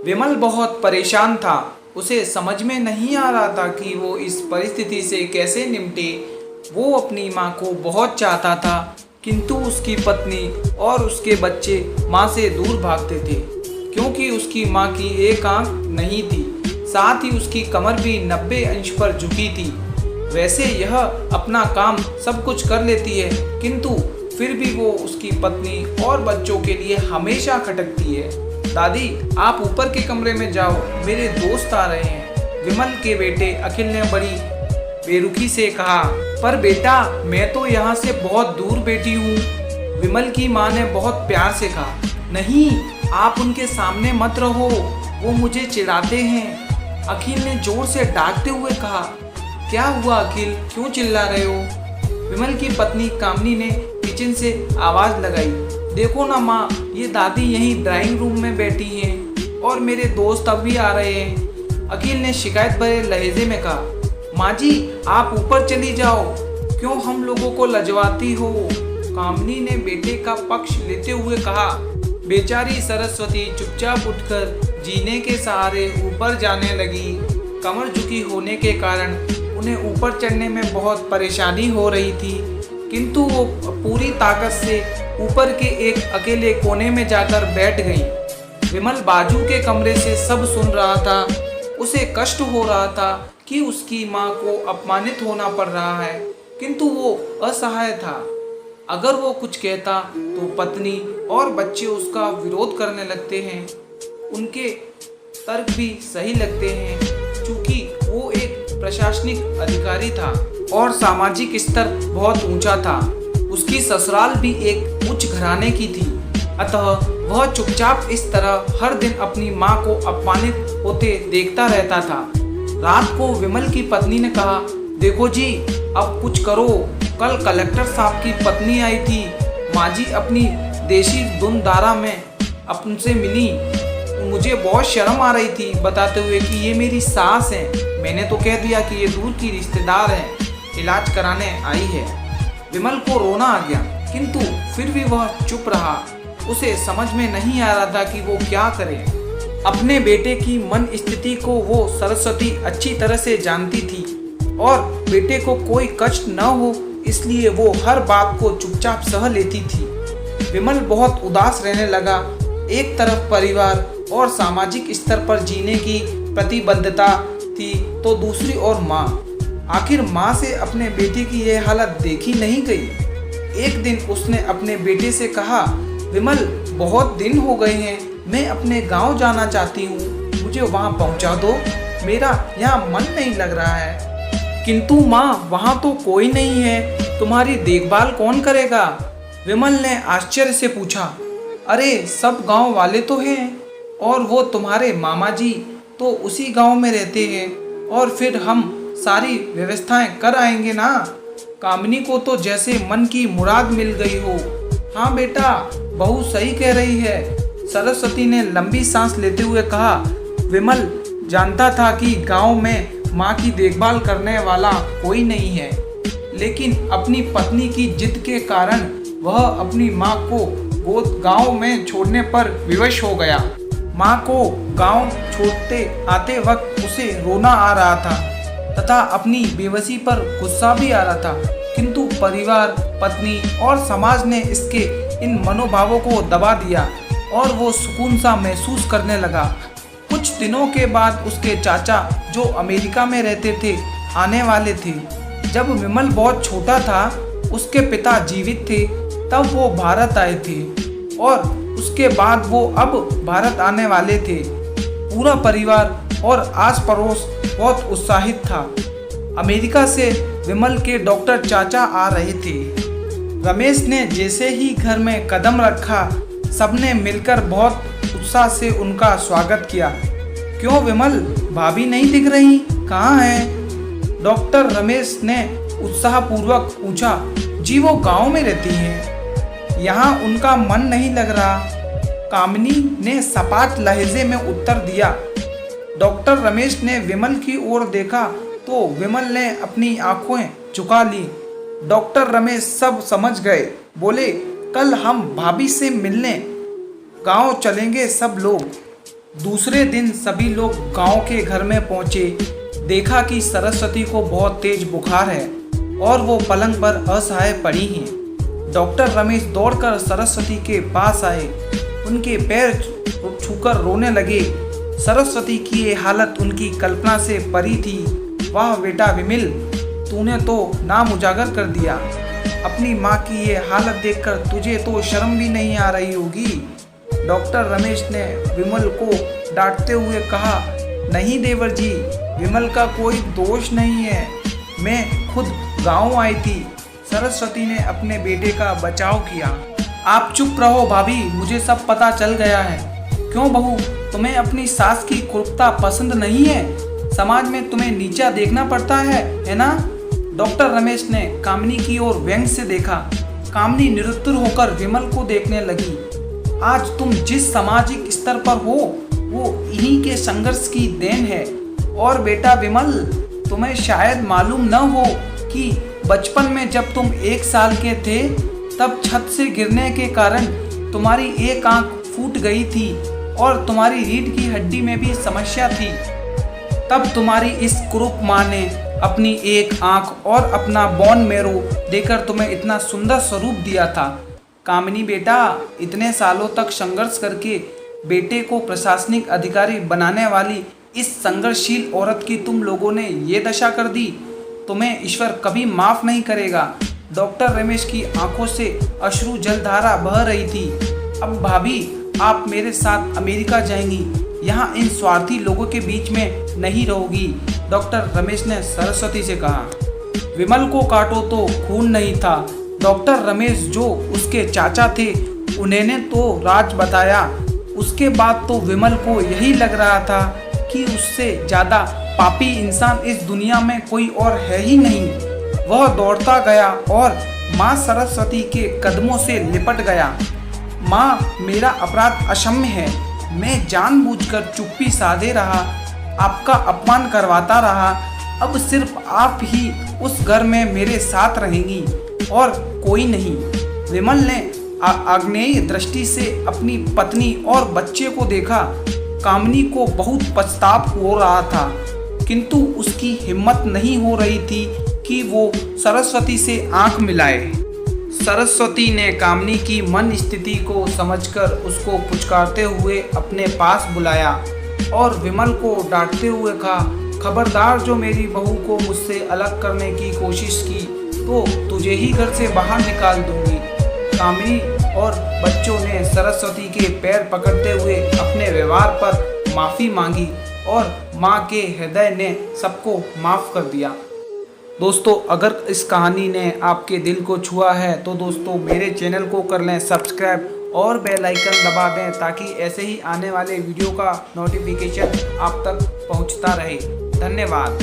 विमल बहुत परेशान था। उसे समझ में नहीं आ रहा था कि वो इस परिस्थिति से कैसे निपटे। वो अपनी माँ को बहुत चाहता था, किंतु उसकी पत्नी और उसके बच्चे माँ से दूर भागते थे, क्योंकि उसकी माँ की एक आंख नहीं थी, साथ ही उसकी कमर भी 90 अंश पर झुकी थी। वैसे यह अपना काम सब कुछ कर लेती है, किंतु फिर भी वो उसकी पत्नी और बच्चों के लिए हमेशा खटकती है। दादी, आप ऊपर के कमरे में जाओ, मेरे दोस्त आ रहे हैं, विमल के बेटे अखिल ने बड़ी बेरुखी से कहा। पर बेटा, मैं तो यहाँ से बहुत दूर बैठी हूँ, विमल की माँ ने बहुत प्यार से कहा। नहीं, आप उनके सामने मत रहो, वो मुझे चिढ़ाते हैं, अखिल ने जोर से डांटते हुए कहा। क्या हुआ अखिल, क्यों चिल्ला रहे हो? विमल की पत्नी कामनी ने किचन से आवाज लगाई। देखो ना माँ, ये दादी यहीं ड्राइंग रूम में बैठी हैं और मेरे दोस्त अब भी आ रहे हैं, अखिल ने शिकायत भरे लहजे में कहा। माँ जी, आप ऊपर चली जाओ, क्यों हम लोगों को लजवाती हो? कामनी ने बेटे का पक्ष लेते हुए कहा। बेचारी सरस्वती चुपचाप उठकर जीने के सहारे ऊपर जाने लगी। कमर झुकी होने के कारण उन्हें ऊपर चढ़ने में बहुत परेशानी हो रही थी, किंतु वो पूरी ताकत से ऊपर के एक अकेले कोने में जाकर बैठ गई। विमल बाजू के कमरे से सब सुन रहा था। उसे कष्ट हो रहा था कि उसकी माँ को अपमानित होना पड़ रहा है, किंतु वो असहाय था। अगर वो कुछ कहता तो पत्नी और बच्चे उसका विरोध करने लगते हैं। उनके तर्क भी सही लगते हैं, क्योंकि वो एक प्रशासनिक अधिकारी था और सामाजिक स्तर बहुत ऊंचा था। उसकी ससुराल भी एक उच्च घराने की थी, अतः वह चुपचाप इस तरह हर दिन अपनी माँ को अपमानित होते देखता रहता था। रात को विमल की पत्नी ने कहा, देखो जी, अब कुछ करो। कल कलेक्टर साहब की पत्नी आई थी, माँ जी अपनी देशी धुनधारा में उनसे मिली। मुझे बहुत शर्म आ रही थी बताते हुए कि ये मेरी सास है। मैंने तो कह दिया कि ये दूर की रिश्तेदार है, इलाज कराने आई है। विमल को रोना आ गया, किंतु फिर भी वह चुप रहा। उसे समझ में नहीं आ रहा था कि वो क्या करे। अपने बेटे की मन स्थिति को वो सरस्वती अच्छी तरह से जानती थी और बेटे को कोई कष्ट न हो, इसलिए वो हर बात को चुपचाप सह लेती थी। विमल बहुत उदास रहने लगा। एक तरफ परिवार और सामाजिक स्तर पर जीने की प्रतिबद्धता थी, तो दूसरी ओर माँ। आखिर माँ से अपने बेटे की यह हालत देखी नहीं गई। एक दिन उसने अपने बेटे से कहा, विमल, बहुत दिन हो गए हैं, मैं अपने गांव जाना चाहती हूँ, मुझे वहाँ पहुँचा दो, मेरा यहाँ मन नहीं लग रहा है। किंतु माँ, वहाँ तो कोई नहीं है, तुम्हारी देखभाल कौन करेगा? विमल ने आश्चर्य से पूछा। अरे, सब गांव वाले तो हैं, और वो तुम्हारे मामा जी तो उसी गांव में रहते हैं, और फिर हम सारी व्यवस्थाएं कर आएंगे ना। कामनी को तो जैसे मन की मुराद मिल गई हो। हाँ बेटा, बहू सही कह रही है, सरस्वती ने लंबी सांस लेते हुए कहा। विमल जानता था कि गांव में माँ की देखभाल करने वाला कोई नहीं है, लेकिन अपनी पत्नी की जिद के कारण वह अपनी माँ को गोद गांव में छोड़ने पर विवश हो गया। माँ को गांव छोड़ते आते वक्त उसे रोना आ रहा था तथा अपनी बेबसी पर गुस्सा भी आ रहा था, किंतु परिवार, पत्नी और समाज ने इसके इन मनोभावों को दबा दिया और वो सुकून सा महसूस करने लगा। कुछ दिनों के बाद उसके चाचा, जो अमेरिका में रहते थे, आने वाले थे। जब विमल बहुत छोटा था, उसके पिता जीवित थे, तब वो भारत आए थे और उसके बाद वो अब भारत आने वाले थे। पूरा परिवार और आस पड़ोस बहुत उत्साहित था। अमेरिका से विमल के डॉक्टर चाचा आ रहे थे। रमेश ने जैसे ही घर में कदम रखा, सबने मिलकर बहुत उत्साह से उनका स्वागत किया। क्यों विमल, भाभी नहीं दिख रही, कहाँ है? डॉक्टर रमेश ने उत्साहपूर्वक पूछा। जी, वो गांव में रहती हैं, यहाँ उनका मन नहीं लग रहा, कामनी ने सपाट लहजे में उत्तर दिया। डॉक्टर रमेश ने विमल की ओर देखा तो विमल ने अपनी आंखें झुका ली। डॉक्टर रमेश सब समझ गए। बोले, कल हम भाभी से मिलने गांव चलेंगे सब लोग। दूसरे दिन सभी लोग गांव के घर में पहुंचे। देखा कि सरस्वती को बहुत तेज बुखार है और वो पलंग पर असहाय पड़ी हैं। डॉक्टर रमेश दौड़कर सरस्वती के पास आए, उनके पैर छूकर रोने लगे। सरस्वती की ये हालत उनकी कल्पना से परी थी। वाह बेटा विमल, तूने तो नाम उजागर कर दिया। अपनी माँ की ये हालत देखकर तुझे तो शर्म भी नहीं आ रही होगी। डॉक्टर रमेश ने विमल को डांटते हुए कहा, नहीं देवर जी, विमल का कोई दोष नहीं है, मैं खुद गांव आई थी। सरस्वती ने अपने बेटे का बचाव किया। आप चुप रहो भाभी, मुझे सब पता चल गया है। क्यों बहू, तुम्हें अपनी सास की क्रूरता पसंद नहीं है? समाज में तुम्हें नीचा देखना पड़ता है ना? डॉक्टर रमेश ने कामिनी की ओर व्यंग से देखा। कामिनी निरुत्तर होकर विमल को देखने लगी। आज तुम जिस सामाजिक स्तर पर हो वो इन्हीं के संघर्ष की देन है। और बेटा विमल, तुम्हें शायद मालूम न हो कि बचपन में जब तुम 1 साल के थे तब छत से गिरने के कारण तुम्हारी एक आंख फूट गई थी और तुम्हारी रीढ़ की हड्डी में भी समस्या थी। तब तुम्हारी इस कुरूप माँ ने अपनी एक आंख और अपना बोन मैरो देकर तुम्हें इतना सुंदर स्वरूप दिया था। कामिनी बेटा, इतने सालों तक संघर्ष करके बेटे को प्रशासनिक अधिकारी बनाने वाली इस संघर्षशील औरत की तुम लोगों ने ये दशा कर दी। तुम्हें ईश्वर कभी माफ नहीं करेगा। डॉक्टर रमेश की आंखों से अश्रु जलधारा बह रही थी। अब भाभी, आप मेरे साथ अमेरिका जाएंगी, यहाँ इन स्वार्थी लोगों के बीच में नहीं रहोगी। डॉक्टर रमेश ने सरस्वती से कहा। विमल को काटो तो खून नहीं था। डॉक्टर रमेश जो उसके चाचा थे उन्होंने तो राज बताया। उसके बाद तो विमल को यही लग रहा था कि उससे ज़्यादा पापी इंसान इस दुनिया में कोई और है ही नहीं। वह दौड़ता गया और माँ सरस्वती के कदमों से लिपट गया। माँ, मेरा अपराध अक्षम्य है। मैं जानबूझकर चुप्पी साधे रहा, आपका अपमान करवाता रहा। अब सिर्फ आप ही उस घर में मेरे साथ रहेंगी और कोई नहीं। विमल ने आग्नेय दृष्टि से अपनी पत्नी और बच्चे को देखा। कामिनी को बहुत पछतावा हो रहा था, किंतु उसकी हिम्मत नहीं हो रही थी कि वो सरस्वती से आंख मिलाए। सरस्वती ने कामिनी की मन स्थिति को समझकर उसको पुचकारते हुए अपने पास बुलाया और विमल को डांटते हुए कहा, खबरदार, जो मेरी बहू को मुझसे अलग करने की कोशिश की तो तुझे ही घर से बाहर निकाल दूंगी। कामिनी और बच्चों ने सरस्वती के पैर पकड़ते हुए अपने व्यवहार पर माफ़ी मांगी और माँ के हृदय ने सबको माफ़ कर दिया। दोस्तों, अगर इस कहानी ने आपके दिल को छुआ है तो दोस्तों मेरे चैनल को कर लें सब्सक्राइब और बेल आइकन दबा दें ताकि ऐसे ही आने वाले वीडियो का नोटिफिकेशन आप तक पहुंचता रहे। धन्यवाद।